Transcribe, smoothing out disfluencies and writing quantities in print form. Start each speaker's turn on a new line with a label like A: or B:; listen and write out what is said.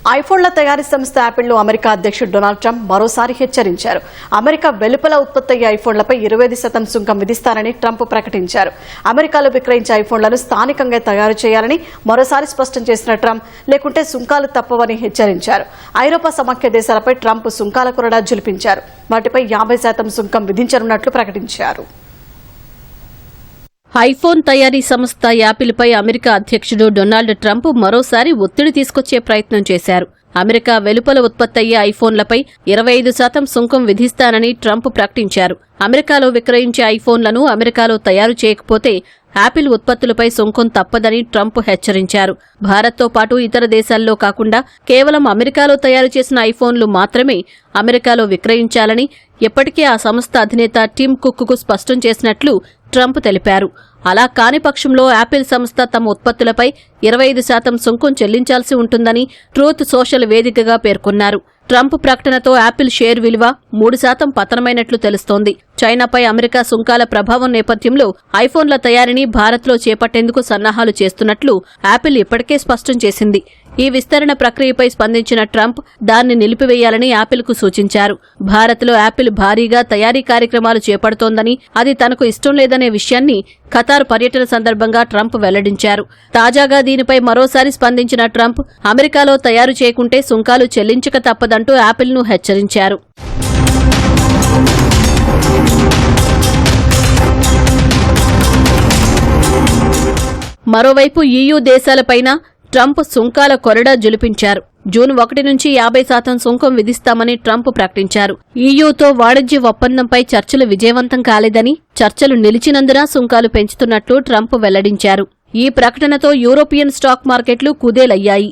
A: ఐఫోన్ల తయారీ సంస్థ యాపిల్ను అమెరికా అధ్యక్షుడు డొనాల్డ్ ట్రంప్ మరోసారి హెచ్చరించారు. అమెరికా వెలుపల ఉత్పత్తి అయ్యే ఐఫోన్లపై 25% సుంకం విధిస్తారని ట్రంప్ ప్రకటించారు. అమెరికాలో విక్రయించే ఐఫోన్లను స్థానికంగా తయారు చేయాలని మరోసారి స్పష్టం చేసిన ట్రంప్, లేకుంటే సుంకాలు తప్పవని హెచ్చరించారు. ఐరోపా సమాఖ్య దేశాలపై ట్రంప్ సుంకాల కొరడా జులిపించారు. వాటిపై 50% సుంకం విధించనున్నట్లు ప్రకటించారు.
B: ఐఫోన్ తయారీ సంస్థ యాపిల్పై అమెరికా అధ్యక్షుడు డొనాల్డ్ ట్రంప్ మరోసారి ఒత్తిడి తీసుకొచ్చే ప్రయత్నం చేశారు. అమెరికా వెలుపల ఉత్పత్తయ్యే ఐఫోన్లపై 25% సుంకం విధిస్తానని ట్రంప్ ప్రకటించారు. అమెరికాలో విక్రయించే ఐఫోన్లను అమెరికాలో తయారు చేయకపోతే యాపిల్ ఉత్పత్తులపై సుంకం తప్పదని ట్రంప్ హెచ్చరించారు. భారత్తో పాటు ఇతర దేశాల్లో కాకుండా కేవలం అమెరికాలో తయారు చేసిన ఐఫోన్లు మాత్రమే అమెరికాలో విక్రయించాలని ఇప్పటికే ఆ సంస్థ అధినేత టిమ్ కుక్కు స్పష్టం చేసినట్లు ట్రంప్ తెలిపారు. అలా కాని పక్షంలో యాపిల్ సంస్థ తమ ఉత్పత్తులపై 25% సుంకం చెల్లించాల్సి ఉంటుందని ట్రూత్ సోషల్ వేదికగా పేర్కొన్నారు. ట్రంప్ ప్రకటనతో యాపిల్ షేర్ విలువ 3% పతనమైనట్లు తెలుస్తోంది. చైనాపై అమెరికా సుంకాల ప్రభావం నేపథ్యంలో ఐఫోన్ల తయారీని భారత్లో చేపట్టేందుకు సన్నాహాలు చేస్తున్నట్లు యాపిల్ ఇప్పటికే స్పష్టం చేసింది. ఈ విస్తరణ ప్రక్రియపై స్పందించిన ట్రంప్ దాన్ని నిలిపివేయాలని యాపిల్కు సూచించారు. భారత్లో యాపిల్ భారీగా తయారీ కార్యక్రమాలు చేపడుతోందని, అది తనకు ఇష్టం లేదనే విషయాన్ని ఖతార్ పర్యటన సందర్భంగా ట్రంప్ వెల్లడించారు. తాజాగా దీనిపై మరోసారి స్పందించిన ట్రంప్, అమెరికాలో తయారు చేయకుంటే సుంకాలు చెల్లించక తప్పదంటూ యాపిల్ను హెచ్చరించారు. మరోవైపు EU దేశాలపైన ట్రంప్ సుంకాల కొరడా జులిపించారు. జూన్ 1 నుంచి 50% సుంకం విధిస్తామని ట్రంప్ ప్రకటించారు. EUతో వాణిజ్య ఒప్పందంపై చర్చలు విజయవంతం కాలేదని, చర్చలు నిలిచినందున సుంకాలు పెంచుతున్నట్లు ట్రంప్ వెల్లడించారు. ఈ ప్రకటనతో యూరోపియన్ స్టాక్ మార్కెట్లు కుదేలయ్యాయి.